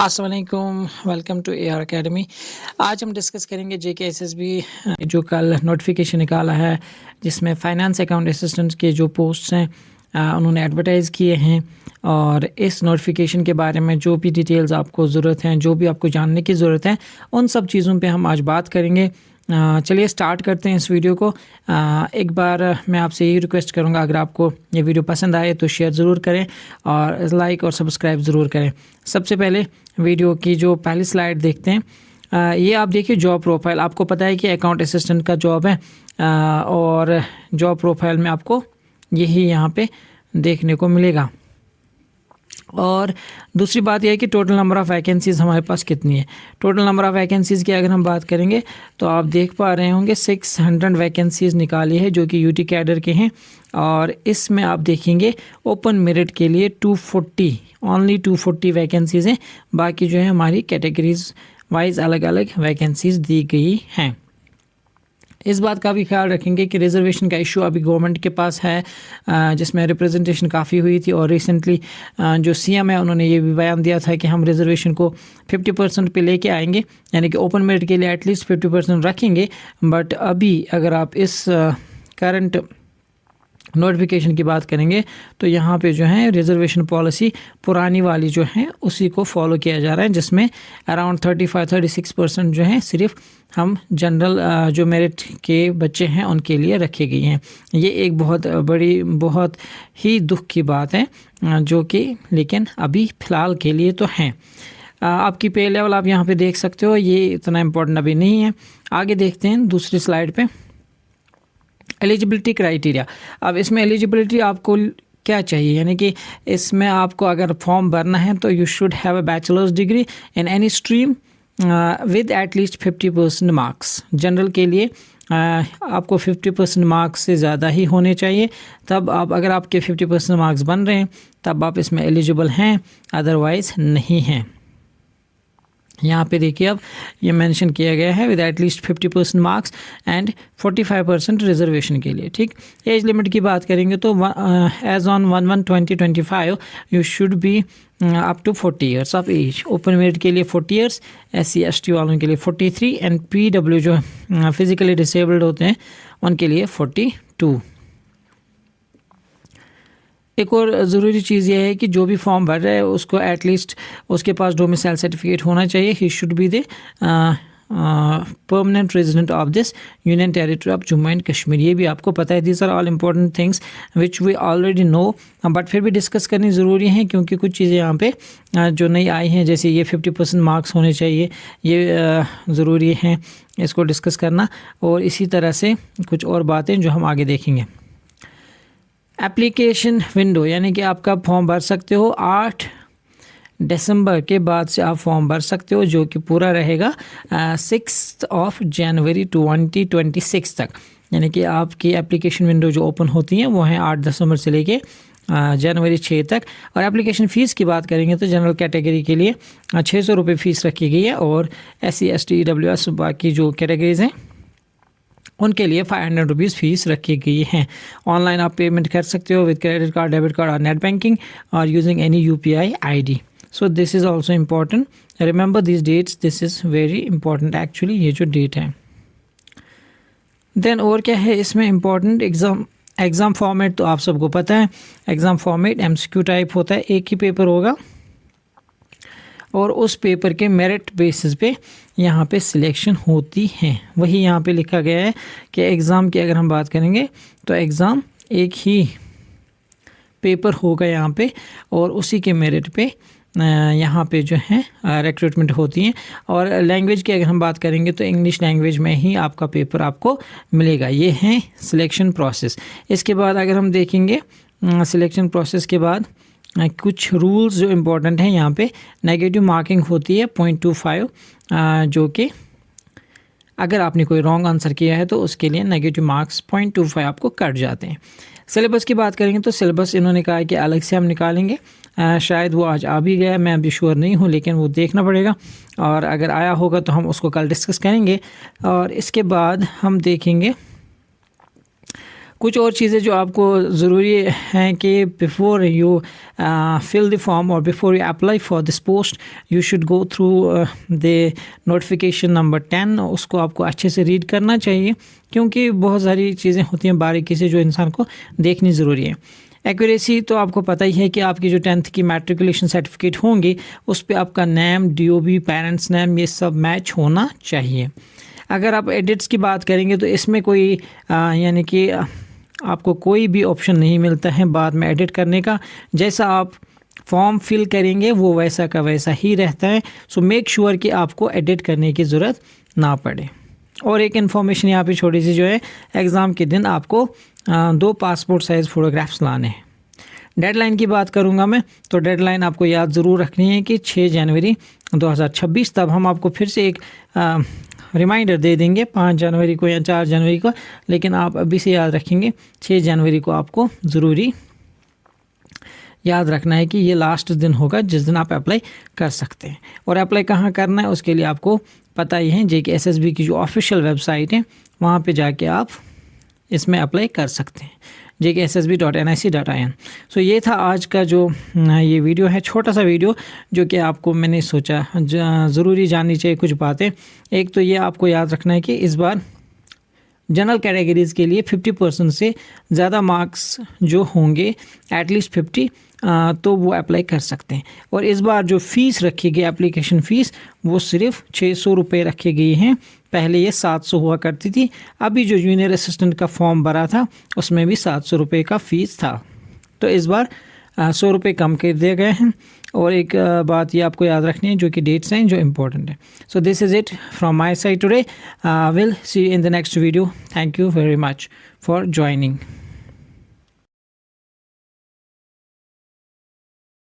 अस्सलाम वालेकुम, welcome to AR academy. आज हम डिस्कस करेंगे जेके एसएसबी जो कल नोटिफिकेशन निकाला है जिसमें फ़ाइनेंस अकाउंट असिस्टेंट के जो पोस्ट्स हैं उन्होंने एडवर्टाइज़ किए हैं। और इस नोटिफिकेशन के बारे में जो भी डिटेल्स आपको ज़रूरत हैं, जो भी आपको जानने की ज़रूरत है, उन सब चीज़ों पे हम आज बात करेंगे। चलिए स्टार्ट करते हैं इस वीडियो को। एक बार मैं आपसे यही रिक्वेस्ट करूंगा, अगर आपको ये वीडियो पसंद आए तो शेयर ज़रूर करें और लाइक और सब्सक्राइब ज़रूर करें। सबसे पहले वीडियो की जो पहली स्लाइड देखते हैं, ये आप देखिए जॉब प्रोफाइल। आपको पता है कि अकाउंट असिस्टेंट का जॉब है और जॉब प्रोफाइल में आपको यही यहाँ पे देखने को मिलेगा। और दूसरी बात यह है कि टोटल नंबर ऑफ़ वैकेंसीज़ हमारे पास कितनी है। टोटल नंबर ऑफ़ वैकेंसीज़ की अगर हम बात करेंगे तो आप देख पा रहे होंगे 600 वैकेंसीज़ निकाली है जो कि यूटी कैडर के हैं। और इसमें आप देखेंगे ओपन मेरिट के लिए 240 ओनली 240 वैकेंसीज़ हैं। बाकी जो है हमारी कैटेगरीज वाइज अलग अलग वैकेंसीज़ दी गई हैं। इस बात का भी ख्याल रखेंगे कि रिजर्वेशन का इशू अभी गवर्नमेंट के पास है, जिसमें रिप्रेजेंटेशन काफ़ी हुई थी। और रिसेंटली जो सीएम है उन्होंने ये भी बयान दिया था कि हम रिजर्वेशन को 50% पे लेके आएंगे, यानी कि ओपन मेरिट के लिए एटलीस्ट 50% रखेंगे। बट अभी अगर आप इस करंट नोटिफिकेशन की बात करेंगे तो यहाँ पे जो है रिजर्वेशन पॉलिसी पुरानी वाली जो है उसी को फॉलो किया जा रहा है, जिसमें अराउंड 35-36% जो है सिर्फ हम जनरल जो मेरिट के बच्चे हैं उनके लिए रखी गई हैं। ये एक बहुत बड़ी, बहुत ही दुख की बात है जो कि लेकिन अभी फ़िलहाल के लिए तो हैं। आपकी पे लेवल आप यहाँ पे देख सकते हो, ये इतना इम्पोर्टेंट अभी नहीं है। आगे देखते हैं दूसरी स्लाइड पे, एलिजिबिलिटी क्राइटेरिया। अब इसमें एलिजिबिलिटी आपको क्या चाहिए, यानी कि इसमें आपको अगर फॉर्म भरना है तो you should have a bachelors degree in any stream with at least 50% marks. General के लिए आपको 50% मार्क्स से ज़्यादा ही होने चाहिए, तब आप, अगर आपके 50% मार्क्स बन रहे हैं तब आप इसमें एलिजिबल हैं, अदरवाइज़ नहीं हैं। यहाँ पे देखिए अब ये मेंशन किया गया है with at least 50% marks and 45% reservation के लिए। ठीक, एज लिमिट की बात करेंगे तो age on 1/1/2025 you should be up to 40 years of age. Open merit के लिए 40 ईयर्स, SC/ST वालों के लिए 43 एंड PW जो फिजिकली डिसेबल्ड होते हैं उनके लिए 42। एक और ज़रूरी चीज़ ये है कि जो भी फॉर्म भर रहा है उसको एटलीस्ट उसके पास डोमिसाइल सर्टिफिकेट होना चाहिए। He should be the permanent resident of this union territory of Jammu and Kashmir. ये भी आपको पता है। These are all important things which we already know, but फिर भी डिस्कस करनी ज़रूरी है क्योंकि कुछ चीज़ें यहाँ पे जो नई आई हैं, जैसे ये 50% मार्क्स होने चाहिए, ये ज़रूरी हैं इसको डिस्कस करना। और इसी तरह से कुछ और बातें जो हम आगे देखेंगे। एप्लीकेशन विंडो, यानी कि आप कब फॉर्म भर सकते हो, 8 दिसंबर के बाद से आप फॉर्म भर सकते हो, जो कि पूरा रहेगा 6 जनवरी 2026 तक। यानी कि आपकी एप्लीकेशन विंडो जो ओपन होती हैं वो हैं 8 दिसंबर से लेके जनवरी 6 तक। और एप्लीकेशन फ़ीस की बात करेंगे तो जनरल कैटेगरी के लिए 600 रुपये फ़ीस रखी गई है, और SC ST EWS बाकी जो कैटेगरीज़ हैं उनके लिए 500 रुपीज़ फ़ीस रखी गई हैं। ऑनलाइन आप पेमेंट कर सकते हो with credit card, debit card और नेट बैंकिंग और using any UPI ID। So this is also important, remember this dates, this is very important actually, ये जो डेट है। देन और क्या है इसमें इम्पॉर्टेंट, एग्ज़ाम फॉर्मेट तो आप सबको पता है। एग्ज़ाम फॉर्मेट MCQ टाइप होता है, एक ही पेपर होगा और उस पेपर के मेरिट बेसिस पे यहाँ पे सिलेक्शन होती है। वही यहाँ पे लिखा गया है कि एग्ज़ाम की अगर हम बात करेंगे तो एग्ज़ाम एक ही पेपर होगा यहाँ पे, और उसी के मेरिट पे यहाँ पे जो है रिक्रूटमेंट होती है। और लैंग्वेज की अगर हम बात करेंगे तो इंग्लिश लैंग्वेज में ही आपका पेपर आपको मिलेगा। ये है सिलेक्शन प्रोसेस। इसके बाद अगर हम देखेंगे सिलेक्शन प्रोसेस के बाद कुछ रूल्स जो इम्पोर्टेंट हैं यहाँ पे, नेगेटिव मार्किंग होती है 0.25, जो कि अगर आपने कोई रॉन्ग आंसर किया है तो उसके लिए नेगेटिव मार्क्स 0.25 आपको कट जाते हैं। सिलेबस की बात करेंगे तो सिलेबस इन्होंने कहा है कि अलग से हम निकालेंगे, शायद वो आज आ भी गया, मैं अभी श्योर नहीं हूँ, लेकिन वो देखना पड़ेगा, और अगर आया होगा तो हम उसको कल डिस्कस करेंगे। और इसके बाद हम देखेंगे कुछ और चीज़ें जो आपको ज़रूरी हैं कि before you fill the form और before you apply for this post you should go through the notification number 10। उसको आपको अच्छे से रीड करना चाहिए क्योंकि बहुत सारी चीज़ें होती हैं बारीकी से जो इंसान को देखनी ज़रूरी है। एक्यूरेसी तो आपको पता ही है कि आपकी जो 10th की मैट्रिकुलेशन सर्टिफिकेट होंगी उस पर आपका नेम, DOB, पेरेंट्स नेम, ये सब मैच होना चाहिए। अगर आप एडिट्स की बात करेंगे तो इसमें कोई यानी कि आपको कोई भी ऑप्शन नहीं मिलता है बाद में एडिट करने का। जैसा आप फॉर्म फिल करेंगे वो वैसा का वैसा ही रहता है। सो मेक श्योर कि आपको एडिट करने की ज़रूरत ना पड़े। और एक इन्फॉर्मेशन यहाँ पे छोटी सी जो है, एग्ज़ाम के दिन आपको 2 पासपोर्ट साइज़ फ़ोटोग्राफ्स लाने हैं। डेडलाइन की बात करूँगा मैं, तो डेडलाइन आपको याद ज़रूर रखनी है कि 6 जनवरी 2026। तब हम आपको फिर से एक रिमाइंडर दे देंगे 5 जनवरी को या 4 जनवरी को, लेकिन आप अभी से याद रखेंगे 6 जनवरी को आपको ज़रूरी याद रखना है कि ये लास्ट दिन होगा जिस दिन आप अप्लाई कर सकते हैं। और अप्लाई कहाँ करना है उसके लिए आपको पता ही है, JKSSB की जो ऑफिशियल वेबसाइट है वहाँ पे जाके आप इसमें अप्लाई कर सकते हैं, jkssb.nic.in। सो ये था आज का जो ये वीडियो है, छोटा सा वीडियो जो कि आपको मैंने सोचा ज़रूरी जाननी चाहिए कुछ बातें। एक तो ये आपको याद रखना है कि इस बार जनरल कैटेगरीज़ के लिए 50% से ज़्यादा मार्क्स जो होंगे एटलीस्ट 50 तो वो अप्लाई कर सकते हैं। और इस बार जो फ़ीस रखी गई एप्लीकेशन फ़ीस वो सिर्फ 600 रुपये रखी गई हैं। पहले ये 700 हुआ करती थी। अभी जो जूनियर असिस्टेंट का फॉर्म भरा था उसमें भी 700 रुपये का फ़ीस था। तो इस बार 100 रुपये कम कर दिए गए हैं। और एक बात ये आपको याद रखनी है जो कि डेट्स हैं जो इम्पोर्टेंट है। सो this is it from my side today. Will see you in the next video. Thank you very much for joining.